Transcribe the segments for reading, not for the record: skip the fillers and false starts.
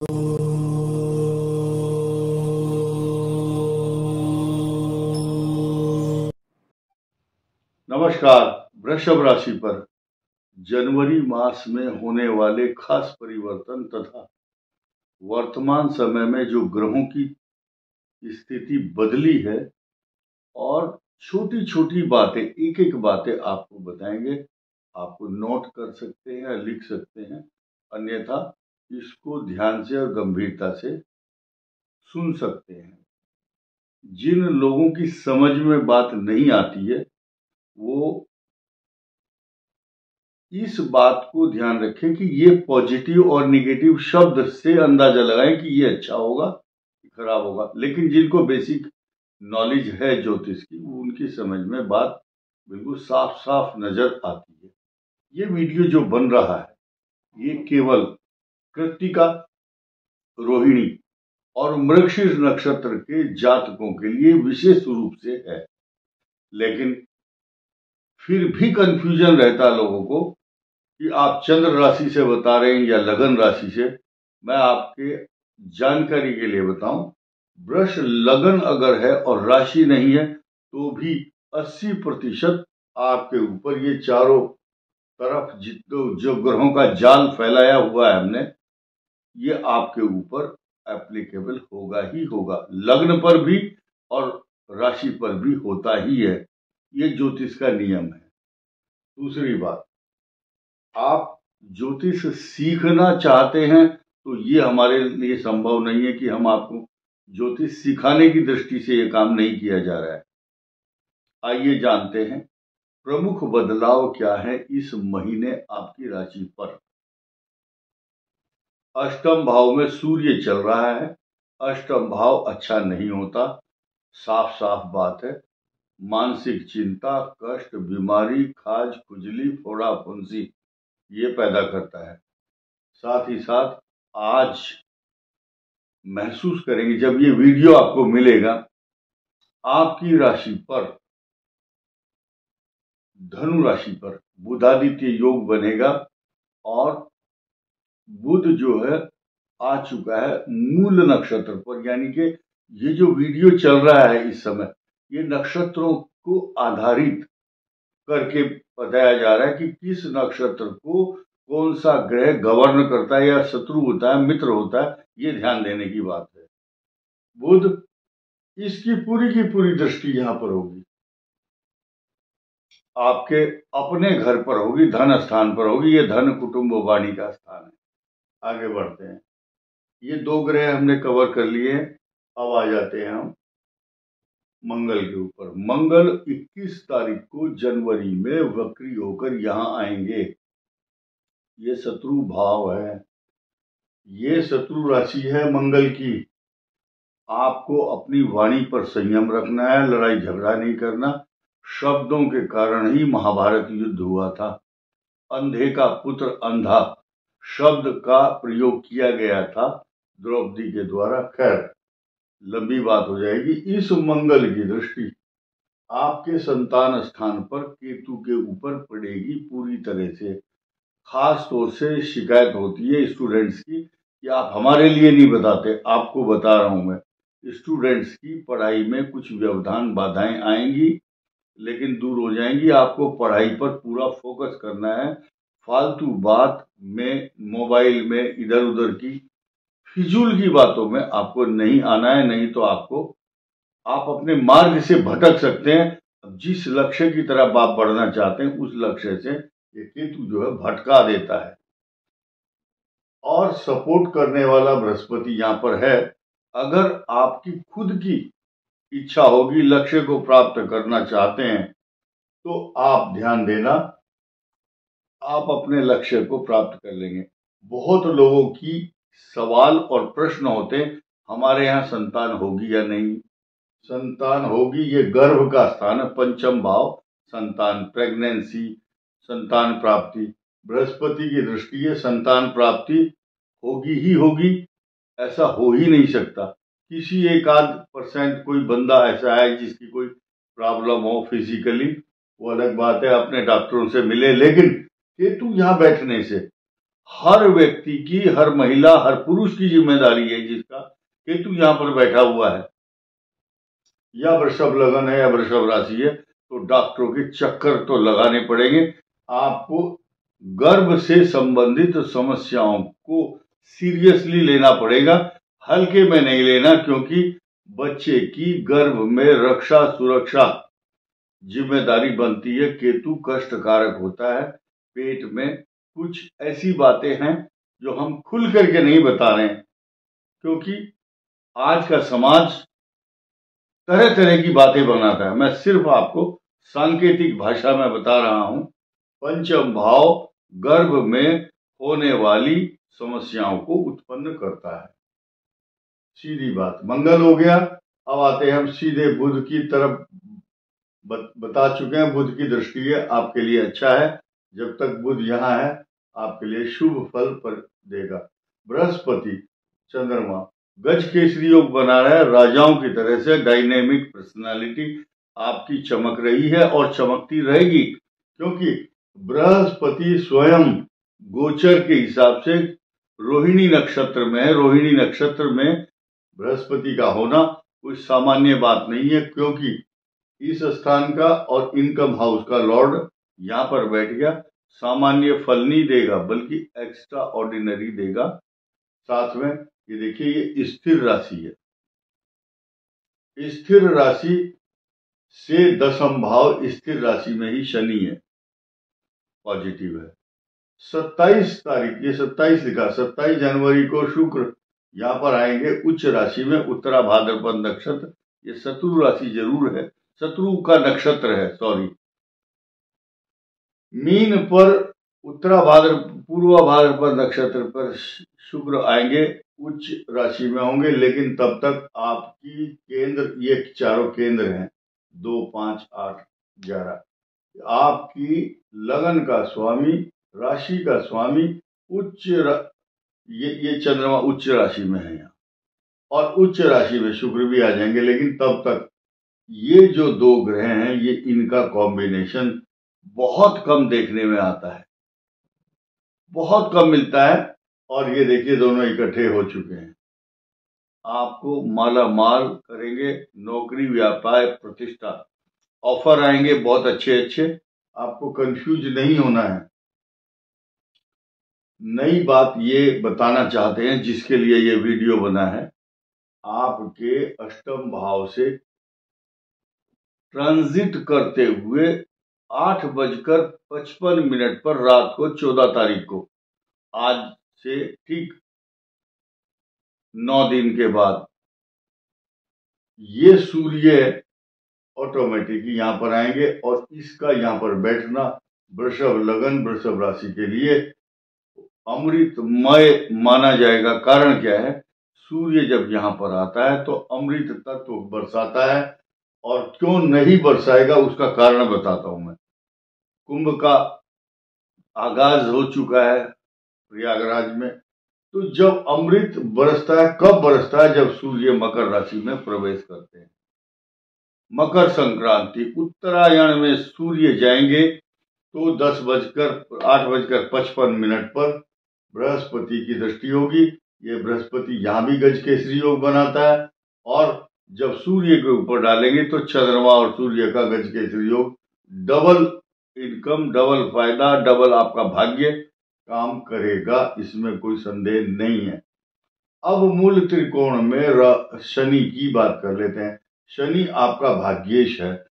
नमस्कार। वृषभ राशि पर जनवरी मास में होने वाले खास परिवर्तन तथा वर्तमान समय में जो ग्रहों की स्थिति बदली है और छोटी छोटी बातें, एक एक बातें आपको बताएंगे। आपको नोट कर सकते हैं या लिख सकते हैं, अन्यथा इसको ध्यान से और गंभीरता से सुन सकते हैं। जिन लोगों की समझ में बात नहीं आती है वो इस बात को ध्यान रखें कि ये पॉजिटिव और निगेटिव शब्द से अंदाजा लगाएं कि ये अच्छा होगा कि खराब होगा। लेकिन जिनको बेसिक नॉलेज है ज्योतिष की, उनकी समझ में बात बिल्कुल साफ साफ नजर आती है। ये वीडियो जो बन रहा है ये केवल कृत्तिका, रोहिणी और मृगशीर्ष नक्षत्र के जातकों के लिए विशेष रूप से है। लेकिन फिर भी कंफ्यूजन रहता है लोगों को कि आप चंद्र राशि से बता रहे हैं या लगन राशि से। मैं आपके जानकारी के लिए बताऊं, वृष लगन अगर है और राशि नहीं है तो भी 80% आपके ऊपर ये चारों तरफ जो ग्रहों का जाल फैलाया हुआ है हमने, ये आपके ऊपर एप्लीकेबल होगा ही होगा। लग्न पर भी और राशि पर भी होता ही है, ये ज्योतिष का नियम है। दूसरी बात, आप ज्योतिष सीखना चाहते हैं तो ये हमारे लिए संभव नहीं है कि हम आपको ज्योतिष सिखाने की दृष्टि से ये काम नहीं किया जा रहा है। आइए जानते हैं प्रमुख बदलाव क्या है इस महीने आपकी राशि पर। अष्टम भाव में सूर्य चल रहा है। अष्टम भाव अच्छा नहीं होता, साफ साफ बात है। मानसिक चिंता, कष्ट, बीमारी, खाज, खुजली, फोड़ा फुंसी ये पैदा करता है। साथ ही साथ आज महसूस करेंगे, जब ये वीडियो आपको मिलेगा, आपकी राशि पर, धनु राशि पर बुधादित्य योग बनेगा और बुध जो है आ चुका है मूल नक्षत्र पर। यानी कि ये जो वीडियो चल रहा है इस समय, ये नक्षत्रों को आधारित करके बताया जा रहा है कि किस नक्षत्र को कौन सा ग्रह गवर्न करता है या शत्रु होता है, मित्र होता है, ये ध्यान देने की बात है। बुध, इसकी पूरी की पूरी दृष्टि यहां पर होगी, आपके अपने घर पर होगी, धन स्थान पर होगी। ये धन कुटुंब वाणी का स्थान है। आगे बढ़ते हैं। ये दो ग्रह हमने कवर कर लिए। अब आ जाते हैं हम मंगल के ऊपर। मंगल 21 तारीख को जनवरी में वक्री होकर यहां आएंगे। ये शत्रु भाव है, ये शत्रु राशि है मंगल की। आपको अपनी वाणी पर संयम रखना है, लड़ाई झगड़ा नहीं करना। शब्दों के कारण ही महाभारत युद्ध हुआ था। अंधे का पुत्र अंधा शब्द का प्रयोग किया गया था द्रौपदी के द्वारा। खैर, लंबी बात हो जाएगी। इस मंगल की दृष्टि आपके संतान स्थान पर केतु के ऊपर पड़ेगी पूरी तरह से। खास तौर से शिकायत होती है स्टूडेंट्स की कि आप हमारे लिए नहीं बताते, आपको बता रहा हूं मैं। स्टूडेंट्स की पढ़ाई में कुछ व्यवधान, बाधाएं आएंगी, लेकिन दूर हो जाएंगी। आपको पढ़ाई पर पूरा फोकस करना है। फालतू बात में, मोबाइल में, इधर उधर की फिजूल की बातों में आपको नहीं आना है, नहीं तो आप अपने मार्ग से भटक सकते हैं। जिस लक्ष्य की तरफ आप बढ़ना चाहते हैं उस लक्ष्य से ये केतु जो है भटका देता है। और सपोर्ट करने वाला बृहस्पति यहां पर है। अगर आपकी खुद की इच्छा होगी, लक्ष्य को प्राप्त करना चाहते हैं, तो आप ध्यान देना, आप अपने लक्ष्य को प्राप्त कर लेंगे। बहुत लोगों की सवाल और प्रश्न होते हैं, हमारे यहाँ संतान होगी या नहीं। संतान होगी, ये गर्भ का स्थान है, पंचम भाव, संतान, प्रेगनेंसी, संतान प्राप्ति। बृहस्पति की दृष्टि है, संतान प्राप्ति होगी ही होगी, ऐसा हो ही नहीं सकता। किसी एक आध % कोई बंदा ऐसा है जिसकी कोई प्रॉब्लम हो फिजिकली, वो अलग बात है, अपने डॉक्टरों से मिले। लेकिन केतु यहां बैठने से हर व्यक्ति की, हर महिला, हर पुरुष की जिम्मेदारी है जिसका केतु यहाँ पर बैठा हुआ है या वृषभ लगन है या वृषभ राशि है, तो डॉक्टरों के चक्कर तो लगाने पड़ेंगे। आपको गर्भ से संबंधित समस्याओं को सीरियसली लेना पड़ेगा, हल्के में नहीं लेना, क्योंकि बच्चे की गर्भ में रक्षा सुरक्षा जिम्मेदारी बनती है। केतु कष्टकारक होता है। पेट में कुछ ऐसी बातें हैं जो हम खुल करके नहीं बता रहे हैं, क्योंकि आज का समाज तरह तरह की बातें बनाता है। मैं सिर्फ आपको सांकेतिक भाषा में बता रहा हूं। पंचम भाव गर्भ में होने वाली समस्याओं को उत्पन्न करता है। सीधी बात, मंगल हो गया। अब आते हैं हम सीधे बुध की तरफ। बता चुके हैं बुध की दृष्टि है, आपके लिए अच्छा है। जब तक बुध यहाँ है आपके लिए शुभ फल पर देगा। बृहस्पति चंद्रमा गज केसरी योग बना रहा है। राजाओं की तरह से डायनेमिक पर्सनालिटी आपकी चमक रही है और चमकती रहेगी, क्योंकि बृहस्पति स्वयं गोचर के हिसाब से रोहिणी नक्षत्र में है। रोहिणी नक्षत्र में बृहस्पति का होना कोई सामान्य बात नहीं है, क्योंकि इस स्थान का और इनकम हाउस का लॉर्ड यहाँ पर बैठ गया। सामान्य फल नहीं देगा बल्कि एक्स्ट्रा ऑर्डिनरी देगा। साथ में ये देखिए, ये स्थिर राशि है। स्थिर राशि से दशम भाव स्थिर राशि में ही शनि है, पॉजिटिव है। 27 तारीख, ये 27 लिखा, 27 जनवरी को शुक्र यहाँ पर आएंगे उच्च राशि में, उत्तरा भाद्रपद नक्षत्र। ये शत्रु राशि जरूर है, शत्रु का नक्षत्र है, सॉरी। मीन पर उत्तरा पूर्व भाद्रपद नक्षत्र पर शुक्र आएंगे, उच्च राशि में होंगे। लेकिन तब तक आपकी केंद्र, ये चारों केंद्र हैं 2, 5, 8, 11, आपकी लगन का स्वामी, राशि का स्वामी ये चंद्रमा उच्च राशि में है यहाँ, और उच्च राशि में शुक्र भी आ जाएंगे। लेकिन तब तक ये जो दो ग्रह हैं, ये इनका कॉम्बिनेशन बहुत कम देखने में आता है, बहुत कम मिलता है। और ये देखिए, दोनों इकट्ठे हो चुके हैं। आपको माला माल करेंगे, नौकरी, व्यापार, प्रतिष्ठा, ऑफर आएंगे बहुत अच्छे अच्छे। आपको कंफ्यूज नहीं होना है। नई बात ये बताना चाहते हैं, जिसके लिए ये वीडियो बना है। आपके अष्टम भाव से ट्रांजिट करते हुए 8:55 पर रात को 14 तारीख को, आज से ठीक 9 दिन के बाद, ये सूर्य ऑटोमेटिक यहाँ पर आएंगे और इसका यहाँ पर बैठना वृषभ लगन, वृषभ राशि के लिए अमृतमय माना जाएगा। कारण क्या है? सूर्य जब यहाँ पर आता है तो अमृत तत्व बरसाता है, और क्यों नहीं बरसाएगा उसका कारण बताता हूं मैं। कुंभ का आगाज हो चुका है प्रयागराज में, तो जब अमृत बरसता है, कब बरसता है? जब सूर्य मकर राशि में प्रवेश करते हैं। मकर संक्रांति, उत्तरायण में सूर्य जाएंगे तो 8:55 पर बृहस्पति की दृष्टि होगी। ये बृहस्पति यहाँ भी गज केसरी योग बनाता है, और जब सूर्य के ऊपर डालेंगे तो चंद्रमा और सूर्य का गज केसरी योग, डबल इनकम, डबल फायदा, डबल आपका भाग्य काम करेगा, इसमें कोई संदेह नहीं है। अब मूल त्रिकोण में शनि की बात कर लेते हैं। शनि आपका भाग्येश है।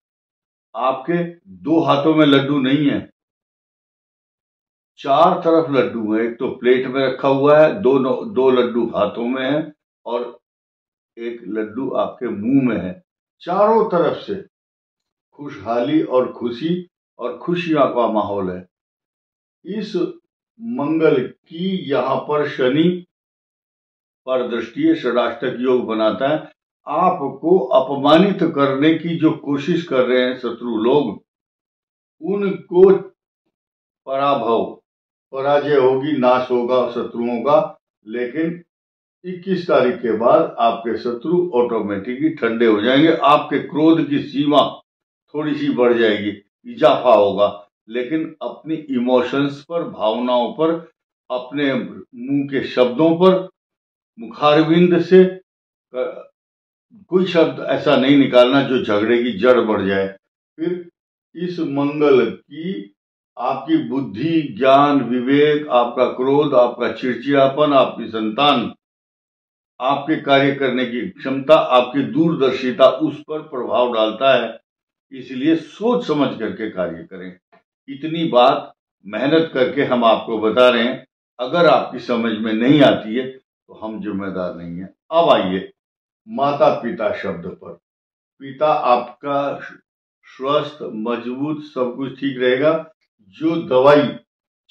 आपके 2 हाथों में लड्डू नहीं है, 4 तरफ लड्डू है। एक तो प्लेट में रखा हुआ है, 2 लड्डू हाथों में है, और एक लड्डू आपके मुंह में है। चारों तरफ से खुशहाली और खुशी और खुशियां का माहौल है। इस मंगल की यहाँ पर शनि पर दृष्टि षडाष्टक योग बनाता है। आपको अपमानित करने की जो कोशिश कर रहे हैं शत्रु लोग, उनको पराजय होगी, नाश होगा शत्रुओं का। लेकिन 21 तारीख के बाद आपके शत्रु ऑटोमेटिकली ठंडे हो जाएंगे। आपके क्रोध की सीमा थोड़ी सी बढ़ जाएगी, इजाफा होगा, लेकिन अपनी इमोशंस पर, भावनाओं पर अपने मुंह के शब्दों पर, मुखारविंद से कोई शब्द ऐसा नहीं निकालना जो झगड़े की जड़ बढ़ जाए। फिर इस मंगल की आपकी बुद्धि, ज्ञान, विवेक, आपका क्रोध, आपका चिड़चिड़ापन, आपकी संतान, आपके कार्य करने की क्षमता, आपकी दूरदर्शिता उस पर प्रभाव डालता है। इसलिए सोच समझ करके कार्य करें। इतनी बात मेहनत करके हम आपको बता रहे हैं। अगर आपकी समझ में नहीं आती है तो हम जिम्मेदार नहीं है। अब आइए माता पिता शब्द पर। पिता आपका स्वस्थ, मजबूत, सब कुछ ठीक रहेगा। जो दवाई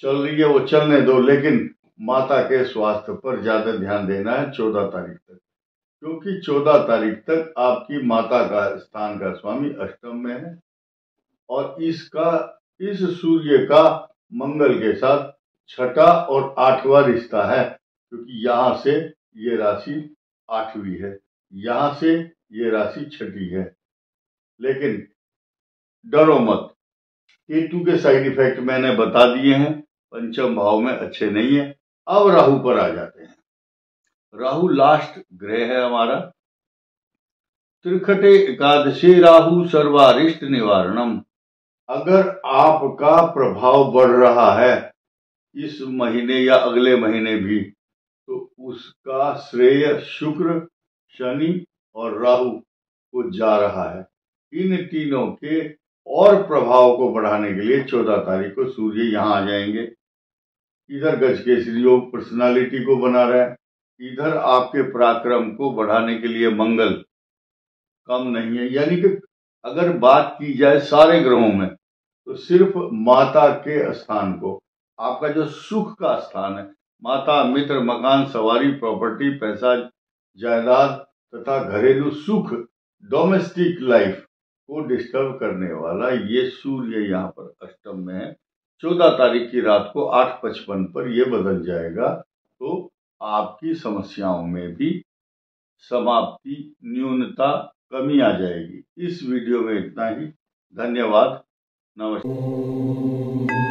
चल रही है वो चलने दो, लेकिन माता के स्वास्थ्य पर ज्यादा ध्यान देना है 14 तारीख तक, क्योंकि 14 तारीख तक आपकी माता का स्थान का स्वामी अष्टम में है और इस सूर्य का मंगल के साथ छठा और 8वां रिश्ता है, क्योंकि यहां से ये राशि 8वीं है, यहां से ये राशि 6ठी है। लेकिन डरो मत, केतु के साइड इफेक्ट मैंने बता दिए हैं, पंचम भाव में अच्छे नहीं है। अब राहु पर आ जाते हैं। राहु लास्ट ग्रह है हमारा। त्रिखटे एकादशी राहु सर्वारिष्ट निवारणम। अगर आपका प्रभाव बढ़ रहा है इस महीने या अगले महीने भी, तो उसका श्रेय शुक्र, शनि और राहु को जा रहा है। इन तीनों के और प्रभाव को बढ़ाने के लिए 14 तारीख को सूर्य यहां आ जाएंगे। इधर गजकेसरी योग पर्सनालिटी को बना रहा है, इधर आपके पराक्रम को बढ़ाने के लिए मंगल कम नहीं है। यानी कि अगर बात की जाए सारे ग्रहों में, तो सिर्फ माता के स्थान को, आपका जो सुख का स्थान है, माता, मित्र, मकान, सवारी, प्रॉपर्टी, पैसा, जायदाद तथा घरेलू सुख, डोमेस्टिक लाइफ को डिस्टर्ब करने वाला ये सूर्य यहाँ पर अष्टम में है। 14 तारीख की रात को 8:55 पर यह बदल जाएगा, तो आपकी समस्याओं में भी समाप्ति, न्यूनता, कमी आ जाएगी। इस वीडियो में इतना ही। धन्यवाद। नमस्कार।